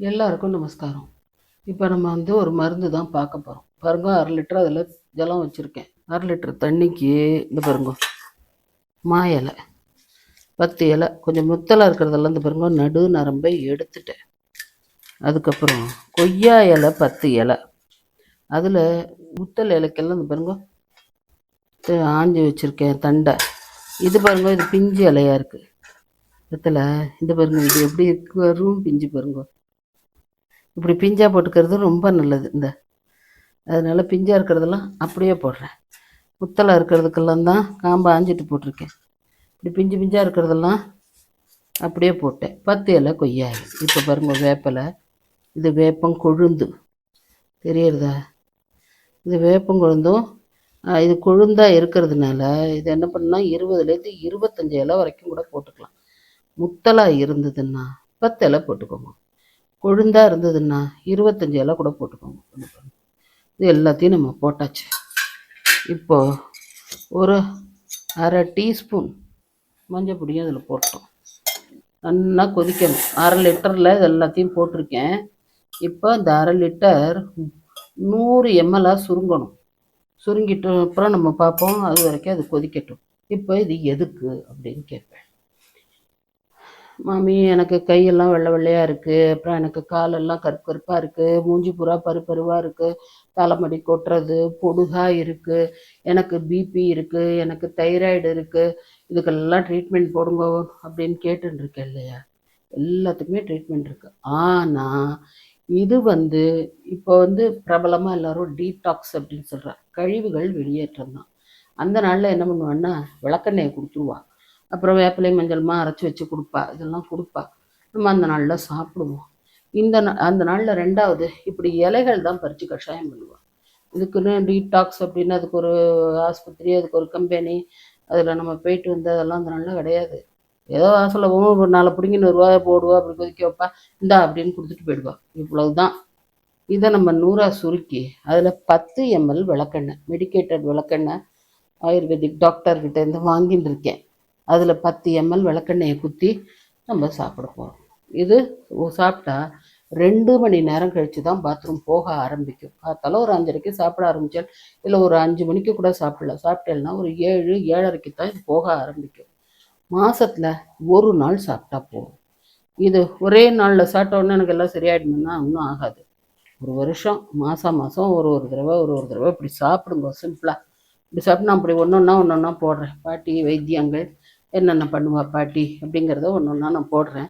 எல்லாருக்கும் நமஸ்காரம். இப்போ நம்ம வந்து ஒரு மருந்து தான் பார்க்க போகிறோம். பாருங்க, 1/2 லிட்டர் அதில் ஜலம் வச்சுருக்கேன். 1/2 லிட்டர் தண்ணிக்கு இந்த பாருங்க, மா இலை 10 இலை, கொஞ்சம் முத்தலாக இருக்கிறதெல்லாம் இந்த பாருங்க நடு நரம்பை எடுத்துட்டேன். அதுக்கப்புறம் கொய்யா இலை 10 இலை, அதில் முத்தல் இலைக்கெல்லாம் இந்த பாருங்க ஆஞ்சி வச்சுருக்கேன் தண்டை. இது பாருங்க, இது பிஞ்சு இலையாக இருக்குது. இதில் இந்த பாருங்க, இது எப்படி இருக்கு வரும் பிஞ்சு பாருங்க. இப்படி பிஞ்சா போட்டுக்கிறது ரொம்ப நல்லது. அதனால பிஞ்சா இருக்கிறதெல்லாம் அப்படியே போடுறேன். முத்தலாக இருக்கிறதுக்கெல்லாம் தான் காம்பை ஆஞ்சிட்டு போட்டிருக்கேன். இப்படி பிஞ்சு பிஞ்சாக இருக்கிறதெல்லாம் அப்படியே போட்டேன். 10 இலை கொய்யா இலை. இப்போ பாருங்க, வேப்பலை, இது வேப்பங்கொழுந்து தெரியறதா? இது வேப்பங்கொழுந்தும் இது கொழுந்தாக இருக்கிறதுனால இது என்ன பண்ணால் 20லேருந்து 25 இலை வரைக்கும் கூட போட்டுக்கலாம். முத்தலாக இருந்ததுன்னா 10 இலை போட்டுக்கோங்க. கொழுந்தாக இருந்ததுன்னா 25 இலை கூட போட்டுக்கோங்க. இது எல்லாத்தையும் நம்ம போட்டாச்சு. இப்போது ஒரு 1/2 டீஸ்பூன் மஞ்சள் பொடியும் அதில் போட்டோம். நல்லா கொதிக்கணும். 1/2 லிட்டரில் இது எல்லாத்தையும் போட்டிருக்கேன். இப்போ இந்த 1/2 லிட்டர் 100 ml சுருங்கணும். சுருங்கிட்டு அப்புறம் நம்ம பார்ப்போம். அது வரைக்கும் அது கொதிக்கட்டும். இப்போ இது எதுக்கு அப்படின்னு கேட்பேன். மாமி, எனக்கு கையெல்லாம் வெள்ளை வெள்ளையாக இருக்குது, அப்புறம் எனக்கு காலெல்லாம் கருப்பு கருப்பாக இருக்குது, மூஞ்சி பூரா பருவாக இருக்குது, தலைமுடி கொட்டுறது, பொடுகாக இருக்குது, எனக்கு பிபி இருக்குது, எனக்கு தைராய்டு இருக்குது, இதுக்கெல்லாம் ட்ரீட்மெண்ட் போடுங்க அப்படின்னு கேட்டுருக்கேன் இல்லையா? எல்லாத்துக்குமே ட்ரீட்மெண்ட் இருக்குது. ஆனால் இது வந்து இப்போ வந்து பிரபலமாக எல்லோரும் டீடாக்ஸ் அப்படின்னு சொல்கிறார். கழிவுகள் வெளியேற்றம் தான். அந்த நாளில் என்ன பண்ணுவான்னா விளக்கெண்ணெயை கொடுத்துருவா, அப்புறம் வேப்பிலை மஞ்சள்மா அரைச்சி வச்சு கொடுப்பா, இதெல்லாம் கொடுப்பா. நம்ம அந்த நாளில் சாப்பிடுவோம். அந்த நாளில் 2வது இப்படி இலைகள் தான் பறித்து கஷாயம் பண்ணுவாள். இதுக்குன்னு டீடாக்ஸ் அப்படின்னு அதுக்கு ஒரு ஆஸ்பத்திரி, அதுக்கு ஒரு கம்பெனி, அதில் நம்ம போயிட்டு வந்து அதெல்லாம் அந்த நாளில் கிடையாது. ஏதோ சொல்லவும் ஒரு 4 பிடிங்கின்னு ரூபா போடுவா, அப்படி கொதிக்க வைப்பா, இந்தா அப்படின்னு கொடுத்துட்டு போயிடுவா. இவ்வளவு தான். இதை நம்ம 100 சுருக்கி அதில் 10 ml விளக்கெண்ணெய், மெடிக்கேட்டட் விளக்கெண்ணெய், ஆயுர்வேதிக் டாக்டர்கிட்டேருந்து வாங்கிட்டு இருக்கேன். அதில் 10 ml விளக்கெண்ணெயை குத்தி நம்ம சாப்பிட போகிறோம். இது சாப்பிட்டா 2 மணி நேரம் கழித்து தான் பாத்ரூம் போக ஆரம்பிக்கும். காத்தால ஒரு 5:30க்கு சாப்பிட ஆரம்பித்தால், இல்லை ஒரு 5 மணிக்கு கூட சாப்பிடலாம். சாப்பிட்டேன்னா ஒரு 7, 7:30க்கு தான் இது போக ஆரம்பிக்கும். மாதத்தில் ஒரு நாள் சாப்பிட்டா போதும். இது ஒரே நாளில் சாப்பிட்டோன்னே எனக்கு எல்லாம் சரியாயிடணும்னா ஒன்றும் ஆகாது. ஒரு வருஷம் மாதம் ஒரு தடவை இப்படி சாப்பிடுங்க. சிம்பிளாக இப்படி சாப்பிட்டு நான் அப்படி ஒன்று ஒன்றா போடுறேன். பாட்டி வைத்தியங்கள் என்னென்ன பண்ணுவா பாட்டி அப்படிங்கிறத ஒன்று ஒன்றா நான் போடுறேன்.